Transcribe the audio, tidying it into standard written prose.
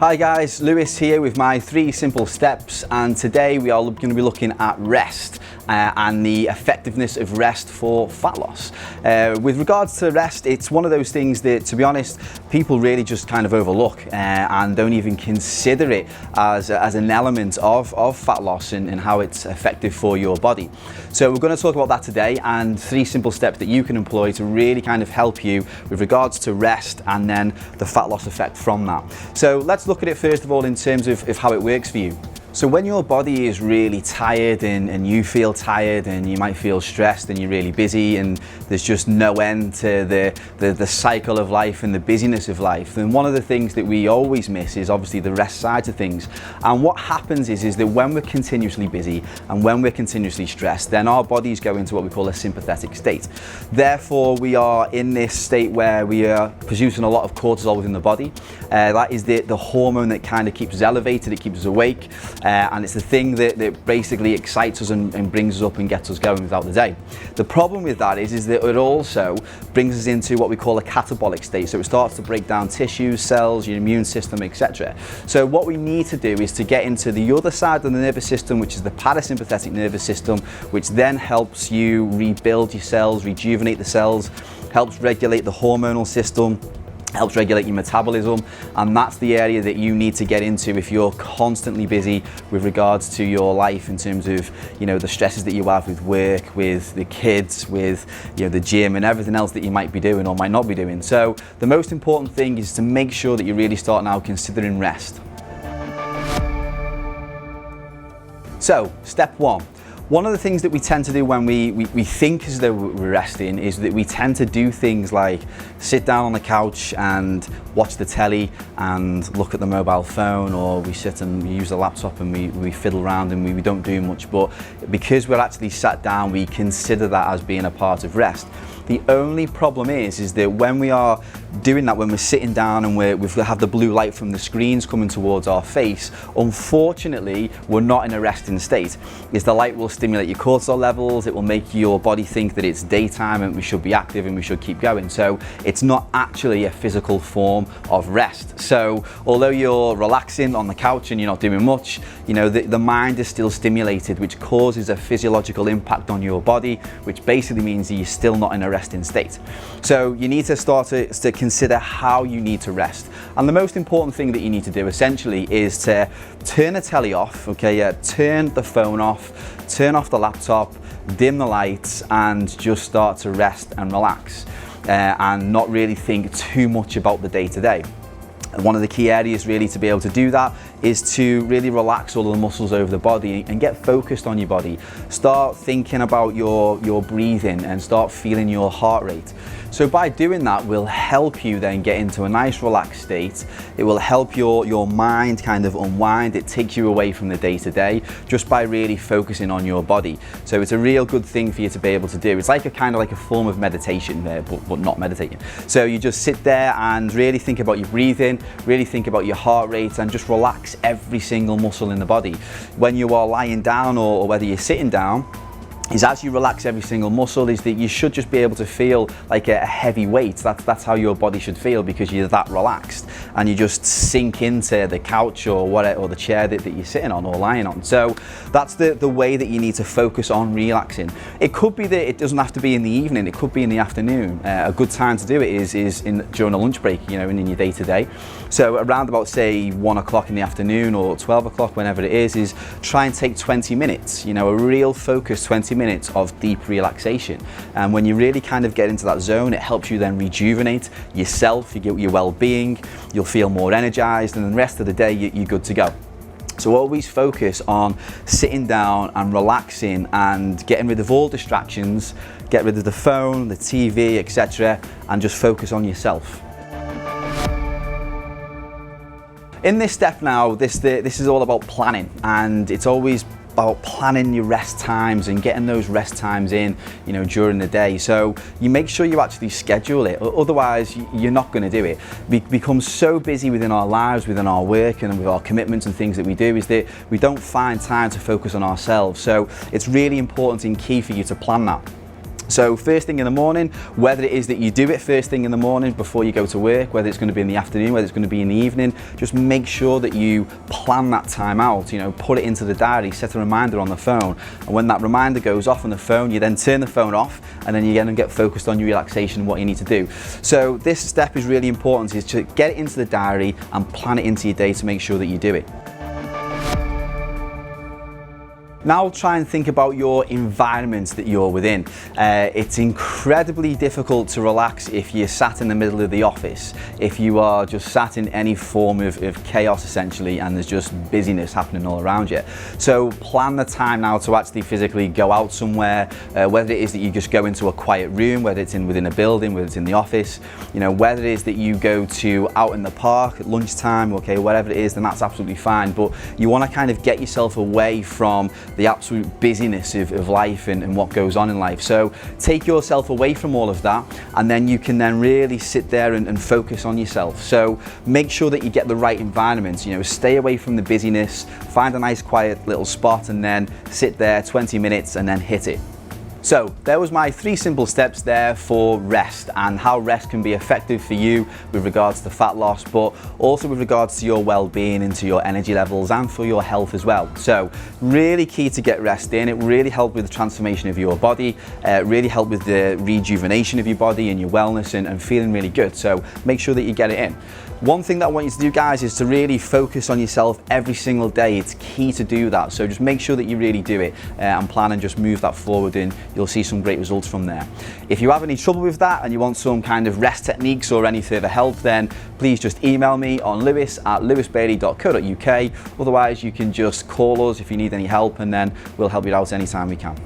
Hi guys, Lewis here with my 3 simple steps, and today we are going to be looking at rest and the effectiveness of rest for fat loss. With regards to rest, it's one of those things that, to be honest, people really just kind of overlook and don't even consider it as an element of fat loss and how it's effective for your body. So we're going to talk about that today, and 3 simple steps that you can employ to really kind of help you with regards to rest and then the fat loss effect from that. So let's look at it first of all in terms of how it works for you. So when your body is really tired and you feel tired and you might feel stressed and you're really busy and there's just no end to the cycle of life and the busyness of life, then one of the things that we always miss is obviously the rest side of things. And what happens is that when we're continuously busy and when we're continuously stressed, then our bodies go into what we call a sympathetic state. Therefore, we are in this state where we are producing a lot of cortisol within the body. That is the hormone that kind of keeps us elevated, it keeps us awake. And it's the thing that basically excites us and brings us up and gets us going throughout the day. The problem with that is that it also brings us into what we call a catabolic state. So it starts to break down tissues, cells, your immune system, etc. So what we need to do is to get into the other side of the nervous system, which is the parasympathetic nervous system, which then helps you rebuild your cells, rejuvenate the cells, helps regulate the hormonal system, helps regulate your metabolism, and that's the area that you need to get into if you're constantly busy with regards to your life in terms of, you know, the stresses that you have with work, with the kids, with, you know, the gym and everything else that you might be doing or might not be doing. So the most important thing is to make sure that you really start now considering rest. So step 1. One of the things that we tend to do when we think as though we're resting is that we tend to do things like sit down on the couch and watch the telly and look at the mobile phone, or we sit and we use the laptop and we fiddle around and we don't do much. But because we're actually sat down, we consider that as being a part of rest. The only problem is that when we are doing that, when we're sitting down and we have the blue light from the screens coming towards our face, unfortunately, we're not in a resting state. The light will stimulate your cortisol levels, it will make your body think that it's daytime and we should be active and we should keep going. So it's not actually a physical form of rest. So although you're relaxing on the couch and you're not doing much, you know, the mind is still stimulated, which causes a physiological impact on your body, which basically means that you're still not in a resting state. So you need to start to consider how you need to rest. And the most important thing that you need to do essentially is to turn the telly off, turn the phone off, turn off the laptop, dim the lights, and just start to rest and relax and not really think too much about the day-to-day. And one of the key areas really to be able to do that is to really relax all of the muscles over the body and get focused on your body. Start thinking about your breathing and start feeling your heart rate. So by doing that will help you then get into a nice relaxed state. It will help your mind kind of unwind. It takes you away from the day-to-day just by really focusing on your body. So it's a real good thing for you to be able to do. It's like a kind of like a form of meditation there, but not meditating. So you just sit there and really think about your breathing, really think about your heart rate, and just relax every single muscle in the body. When you are lying down or whether you're sitting down, is as you relax every single muscle, is that you should just be able to feel like a heavy weight. That's how your body should feel, because you're that relaxed and you just sink into the couch or the chair that you're sitting on or lying on. So that's the way that you need to focus on relaxing. It could be that it doesn't have to be in the evening, it could be in the afternoon. A good time to do it is during a lunch break, you know, in your day-to-day. So around about say 1 o'clock in the afternoon or 12 o'clock, whenever it is try and take 20 minutes, you know, a real focused 20 minutes of deep relaxation. And when you really kind of get into that zone, it helps you then rejuvenate yourself, you get your well-being, you'll feel more energized, and then the rest of the day you're good to go. So always focus on sitting down and relaxing and getting rid of all distractions, get rid of the phone, the TV, etc., and just focus on yourself. In this step now, this is all about planning, and it's always about planning your rest times and getting those rest times in, you know, during the day. So you make sure you actually schedule it, otherwise you're not going to do it. We become so busy within our lives, within our work and with our commitments and things that we do, is that we don't find time to focus on ourselves. So it's really important and key for you to plan that. So first thing in the morning, whether it is that you do it first thing in the morning before you go to work, whether it's going to be in the afternoon, whether it's going to be in the evening, just make sure that you plan that time out, you know, put it into the diary, set a reminder on the phone. And when that reminder goes off on the phone, you then turn the phone off and then you again get focused on your relaxation and what you need to do. So this step is really important, is to get it into the diary and plan it into your day to make sure that you do it. Now try and think about your environment that you're within. It's incredibly difficult to relax if you're sat in the middle of the office, if you are just sat in any form of chaos essentially, and there's just busyness happening all around you. So plan the time now to actually physically go out somewhere, whether it is that you just go into a quiet room, whether it's within a building, whether it's in the office, you know, whether it is that you go to out in the park at lunchtime, okay, whatever it is, then that's absolutely fine. But you want to kind of get yourself away from the absolute busyness of life and what goes on in life. So take yourself away from all of that, and then you can then really sit there and focus on yourself. So make sure that you get the right environment, you know, stay away from the busyness, find a nice quiet little spot and then sit there 20 minutes and then hit it. So there was my 3 simple steps there for rest, and how rest can be effective for you with regards to fat loss, but also with regards to your well-being and to your energy levels and for your health as well. So really key to get rest in. It really helped with the transformation of your body, really helped with the rejuvenation of your body and your wellness and feeling really good. So make sure that you get it in. One thing that I want you to do, guys, is to really focus on yourself every single day. It's key to do that. So just make sure that you really do it and plan and just move that forward, and you'll see some great results from there. If you have any trouble with that and you want some kind of rest techniques or any further help, then please just email me on lewis@lewisbailey.co.uk. Otherwise, you can just call us if you need any help, and then we'll help you out anytime we can.